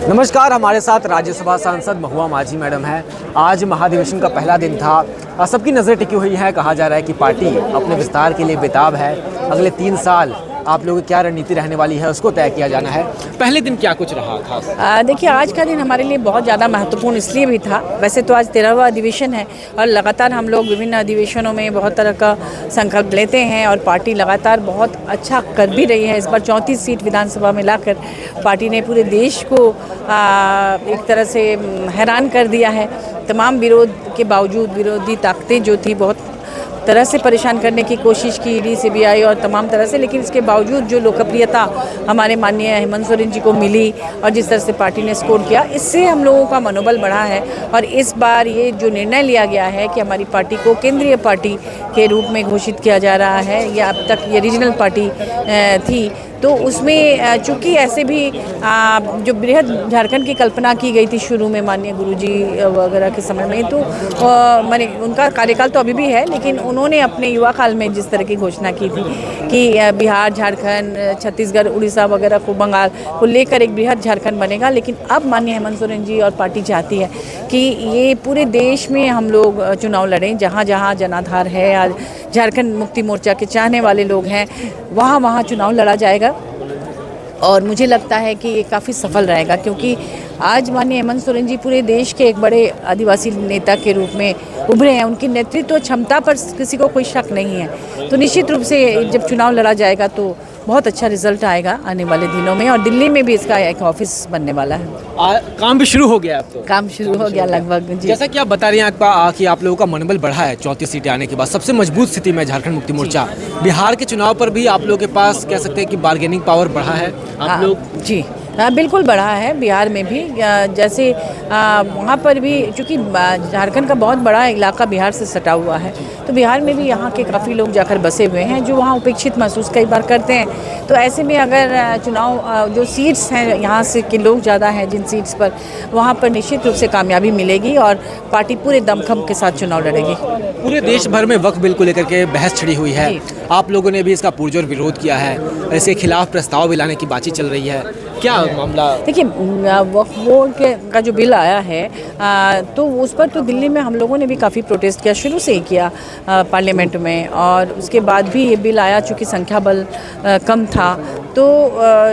नमस्कार, हमारे साथ राज्यसभा सांसद महुआ माझी मैडम हैं। आज महाधिवेशन का पहला दिन था। सबकी नज़र टिकी हुई है। कहा जा रहा है कि पार्टी अपने विस्तार के लिए बेताब है। अगले 3 साल आप लोगों की क्या रणनीति रहने वाली है, उसको तय किया जाना है। पहले दिन क्या कुछ रहा था? देखिए, आज का दिन हमारे लिए बहुत ज़्यादा महत्वपूर्ण इसलिए भी था। वैसे तो आज 13वां अधिवेशन है और लगातार हम लोग विभिन्न अधिवेशनों में बहुत तरह का संकल्प लेते हैं और पार्टी लगातार बहुत अच्छा कर भी रही है। इस बार 34 सीट विधानसभा में लाकर पार्टी ने पूरे देश को एक तरह से हैरान कर दिया है। तमाम विरोध के बावजूद विरोधी ताकतें जो थी बहुत तरह से परेशान करने की कोशिश की, ईडी, सीबीआई और तमाम तरह से, लेकिन इसके बावजूद जो लोकप्रियता हमारे माननीय हेमंत सोरेन जी को मिली और जिस तरह से पार्टी ने स्कोर किया, इससे हम लोगों का मनोबल बढ़ा है। और इस बार ये जो निर्णय लिया गया है कि हमारी पार्टी को केंद्रीय पार्टी के रूप में घोषित किया जा रहा है, या अब तक ये रीजनल पार्टी थी, तो उसमें चूँकि ऐसे भी जो बृहद झारखंड की कल्पना की गई थी शुरू में माननीय गुरुजी वगैरह के समय में, तो माने उनका कार्यकाल तो अभी भी है, लेकिन उन्होंने अपने युवा काल में जिस तरह की घोषणा की थी कि बिहार, झारखंड, छत्तीसगढ़, उड़ीसा वगैरह को, बंगाल को लेकर एक बृहद झारखंड बनेगा। लेकिन अब माननीय हेमंत सोरेन जी और पार्टी चाहती है कि ये पूरे देश में हम लोग चुनाव लड़ें। जहाँ जहाँ जनाधार है या झारखंड मुक्ति मोर्चा के चाहने वाले लोग हैं, वहाँ वहाँ चुनाव लड़ा जाएगा। और मुझे लगता है कि ये काफ़ी सफल रहेगा, क्योंकि आज माननीय हेमंत सोरेन जी पूरे देश के एक बड़े आदिवासी नेता के रूप में उभरे हैं। उनकी नेतृत्व क्षमता पर किसी को कोई शक नहीं है। तो निश्चित रूप से जब चुनाव लड़ा जाएगा तो बहुत अच्छा रिजल्ट आएगा आने वाले दिनों में। और दिल्ली में भी इसका एक ऑफिस बनने वाला है। काम भी शुरू हो गया अब तो? काम शुरू हो गया लगभग जी। जैसा कि आप बता रही हैं कि आप लोगों का मनोबल बढ़ा है 34 सीटें आने के बाद। सबसे मजबूत स्थिति में झारखंड मुक्ति मोर्चा। बिहार के चुनाव पर भी आप लोगों के पास कह सकते हैं कि बार्गेनिंग पावर बढ़ा है आप लोग? जी बिल्कुल बढ़ा है। बिहार में भी जैसे वहाँ पर भी, चूँकि झारखंड का बहुत बड़ा इलाका बिहार से सटा हुआ है, तो बिहार में भी यहाँ के काफ़ी लोग जाकर बसे हुए हैं जो वहाँ उपेक्षित महसूस कई बार करते हैं। तो ऐसे में अगर चुनाव जो सीट्स हैं यहाँ से के लोग ज़्यादा हैं जिन सीट्स पर, वहाँ पर निश्चित रूप से कामयाबी मिलेगी और पार्टी पूरे दमखम के साथ चुनाव लड़ेगी। पूरे देश भर में वक्फ बिल को लेकर के बहस छिड़ी हुई है। आप लोगों ने भी इसका पुरजोर विरोध किया है। इसके खिलाफ प्रस्ताव भी लाने की बातचीत चल रही है। क्या मामला? देखिए, वक्फ बोर्ड का जो बिल आया है तो उस पर तो दिल्ली में हम लोगों ने भी काफ़ी प्रोटेस्ट किया, शुरू से ही किया पार्लियामेंट में। और उसके बाद भी ये बिल आया, चूँकि संख्या बल कम था, तो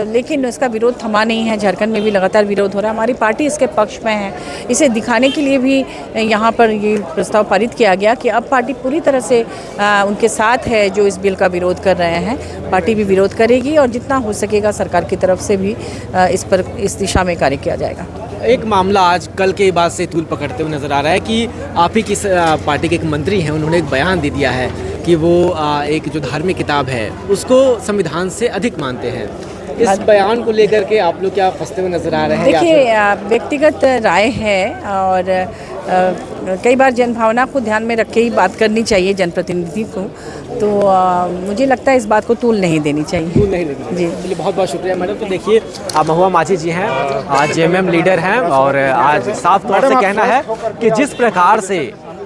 लेकिन इसका विरोध थमा नहीं है। झारखंड में भी लगातार विरोध हो रहा है। हमारी पार्टी इसके पक्ष में है। इसे दिखाने के लिए भी यहाँ पर ये प्रस्ताव पारित किया गया कि अब पार्टी पूरी तरह से उनके साथ है जो इस बिल का विरोध कर रहे हैं। पार्टी भी विरोध करेगी और जितना हो सकेगा सरकार की तरफ से भी इस दिशा में कार्य किया जाएगा। एक मामला आज कल के बाद से तूल पकड़ते हुए नजर आ रहा है कि आप ही की पार्टी के एक मंत्री हैं, उन्होंने एक बयान दे दिया है कि वो एक जो धार्मिक किताब है उसको संविधान से अधिक मानते हैं। इस बयान को लेकर के आप लोग क्या फंसते हुए नज़र आ रहे हैं? देखिए, व्यक्तिगत राय है और कई बार जनभावना को ध्यान में रख के ही बात करनी चाहिए जनप्रतिनिधि को। तो मुझे लगता है इस बात को तूल नहीं देनी चाहिए। तूल नहीं देनी जी। चलिए, बहुत बहुत शुक्रिया मैडम। तो देखिए, महुआ माझी जी हैं, आज जेएमएम लीडर हैं और आज साफ तौर से कहना है कि जिस प्रकार से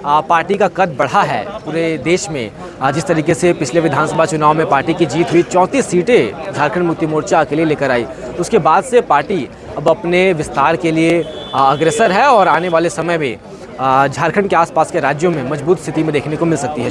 पार्टी का कद बढ़ा है पूरे देश में, जिस तरीके से पिछले विधानसभा चुनाव में पार्टी की जीत हुई, 34 सीटें झारखंड मुक्ति मोर्चा अकेले लेकर आई, उसके बाद से पार्टी अब अपने विस्तार के लिए अग्रसर है और आने वाले समय में झारखंड के आसपास के राज्यों में मजबूत स्थिति में देखने को मिल सकती है।